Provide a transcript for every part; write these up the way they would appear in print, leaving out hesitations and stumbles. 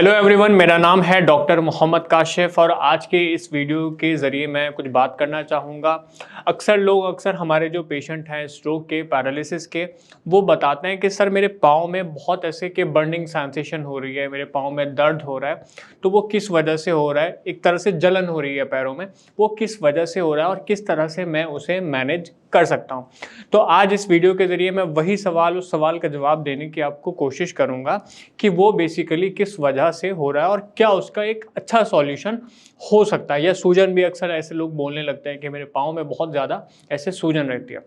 Hello everyone, मेरा नाम है डॉक्टर मोहम्मद काशिफ और आज के इस वीडियो के ज़रिए मैं कुछ बात करना चाहूँगा। अक्सर हमारे जो पेशेंट हैं स्ट्रोक के, पैरालिसिस के, वो बताते हैं कि सर मेरे पाँव में बहुत ऐसे कि बर्निंग सेंसेशन हो रही है, मेरे पाँव में दर्द हो रहा है। तो वो किस वजह से हो रहा है? एक तरह से जलन हो रही है पैरों में, वो किस वजह से हो रहा है और किस तरह से मैं उसे मैनेज कर सकता हूँ। तो आज इस वीडियो के ज़रिए मैं वही उस सवाल का जवाब देने की आपको कोशिश करूँगा कि वो बेसिकली किस वजह से हो रहा है और क्या उसका एक अच्छा सॉल्यूशन हो सकता है। या सूजन भी, अक्सर ऐसे लोग बोलने लगते हैं कि मेरे पाँव में बहुत ज़्यादा ऐसे सूजन रहती है।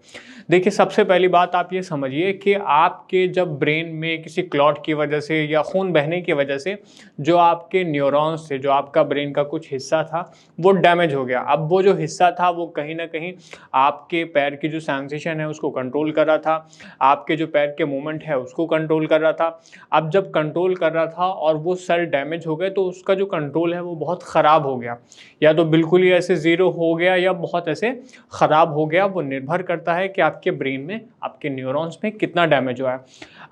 देखिए, सबसे पहली बात आप ये समझिए कि आपके जब ब्रेन में किसी क्लॉट की वजह से या खून बहने की वजह से जो आपके न्यूरॉन्स थे, जो आपका ब्रेन का कुछ हिस्सा था, वो डैमेज हो गया। अब वो जो हिस्सा था वो कहीं ना कहीं आपके पैर की जो सेंसेशन है उसको कंट्रोल कर रहा था, आपके जो पैर के मूवमेंट है उसको कंट्रोल कर रहा था। अब जब कंट्रोल कर रहा था और वो सेल डैमेज हो गए तो उसका जो कंट्रोल है वो बहुत ख़राब हो गया, या तो बिल्कुल ही ऐसे ज़ीरो हो गया या बहुत ऐसे ख़राब हो गया। वो निर्भर करता है कि आपके ब्रेन में, आपके न्यूरॉन्स में कितना डैमेज हुआ है।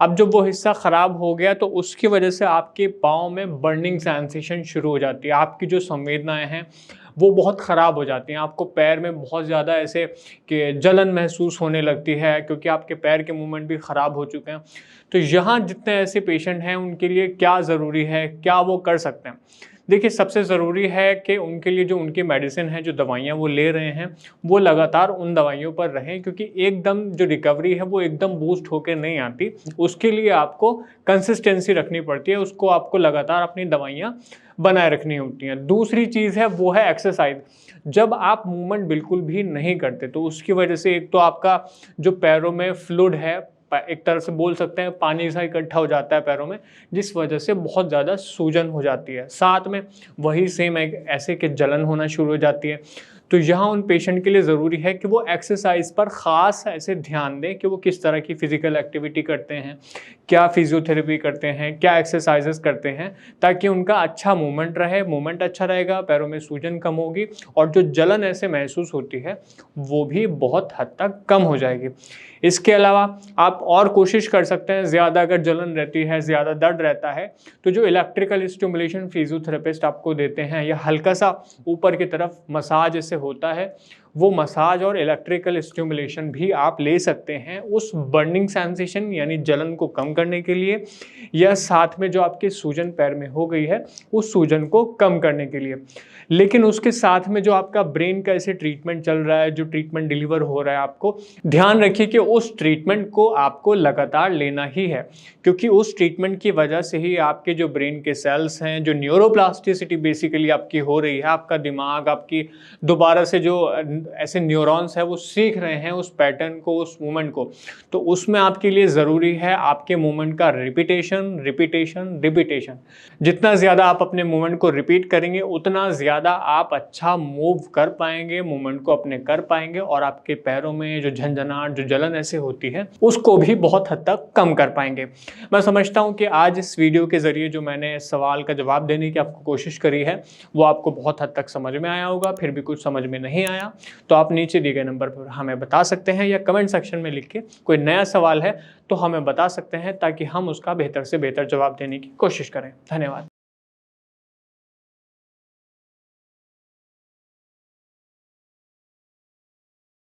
अब जब वो हिस्सा ख़राब हो गया तो उसकी वजह से आपके पाँव में बर्निंग सेंसेशन शुरू हो जाती है। आपकी जो संवेदनाएं हैं वो बहुत ख़राब हो जाती हैं। आपको पैर में बहुत ज़्यादा ऐसे कि जलन महसूस होने लगती है, क्योंकि आपके पैर के मूवमेंट भी ख़राब हो चुके हैं। तो यहाँ जितने ऐसे पेशेंट हैं उनके लिए क्या ज़रूरी है, क्या वो कर सकते हैं? देखिए, सबसे ज़रूरी है कि उनके लिए जो उनकी मेडिसिन है, जो दवाइयाँ वो ले रहे हैं, वो लगातार उन दवाइयों पर रहें, क्योंकि एकदम जो रिकवरी है वो एकदम बूस्ट होकर नहीं आती। उसके लिए आपको कंसिस्टेंसी रखनी पड़ती है, उसको आपको लगातार अपनी दवाइयाँ बनाए रखनी होती हैं। दूसरी चीज़ है वो है एक्सरसाइज। जब आप मूवमेंट बिल्कुल भी नहीं करते तो उसकी वजह से एक तो आपका जो पैरों में फ्लूइड है, एक तरह से बोल सकते हैं पानी सा इकट्ठा हो जाता है पैरों में, जिस वजह से बहुत ज़्यादा सूजन हो जाती है। साथ में वही सेम एक ऐसे कि जलन होना शुरू हो जाती है। तो यहाँ उन पेशेंट के लिए ज़रूरी है कि वो एक्सरसाइज पर ख़ास ऐसे ध्यान दें कि वो किस तरह की फ़िज़िकल एक्टिविटी करते हैं, क्या फिजियोथेरेपी करते हैं, क्या एक्सरसाइजेस करते हैं, ताकि उनका अच्छा मूवमेंट रहे। मूवमेंट अच्छा रहेगा, पैरों में सूजन कम होगी और जो जलन ऐसे महसूस होती है वो भी बहुत हद तक कम हो जाएगी। इसके अलावा आप और कोशिश कर सकते हैं, ज़्यादा अगर जलन रहती है, ज़्यादा दर्द रहता है, तो जो इलेक्ट्रिकल स्टिमुलेशन फिजियोथेरेपिस्ट आपको देते हैं या हल्का सा ऊपर की तरफ मसाज ऐसे होता है, वो मसाज और इलेक्ट्रिकल स्टिमुलेशन भी आप ले सकते हैं उस बर्निंग सेंसेशन यानी जलन को कम करने के लिए, या साथ में जो आपके सूजन पैर में हो गई है उस सूजन को कम करने के लिए। लेकिन उसके साथ में जो आपका ब्रेन का ऐसे ट्रीटमेंट चल रहा है, जो ट्रीटमेंट डिलीवर हो रहा है, आपको ध्यान रखिए कि उस ट्रीटमेंट को आपको लगातार लेना ही है, क्योंकि उस ट्रीटमेंट की वजह से ही आपके जो ब्रेन के सेल्स हैं, जो न्यूरोप्लास्टिसिटी बेसिकली आपकी हो रही है, आपका दिमाग, आपकी दोबारा से जो ऐसे न्यूरॉन्स है वो सीख रहे हैं उस पैटर्न को, उस मूवमेंट को, तो उसमें आपके लिए ज़रूरी है आपके मूवमेंट का रिपीटेशन रिपीटेशन रिपीटेशन। जितना ज़्यादा आप अपने मूवमेंट को रिपीट करेंगे उतना ज़्यादा आप अच्छा मूव कर पाएंगे, मूवमेंट को अपने कर पाएंगे और आपके पैरों में जो झंझनाहट, जो जलन ऐसे होती है उसको भी बहुत हद तक कम कर पाएंगे। मैं समझता हूँ कि आज इस वीडियो के ज़रिए जो मैंने सवाल का जवाब देने की आपको कोशिश करी है वो आपको बहुत हद तक समझ में आया होगा। फिर भी कुछ समझ में नहीं आया तो आप नीचे दिए गए नंबर पर हमें बता सकते हैं, या कमेंट सेक्शन में लिख के कोई नया सवाल है तो हमें बता सकते हैं, ताकि हम उसका बेहतर से बेहतर जवाब देने की कोशिश करें। धन्यवाद।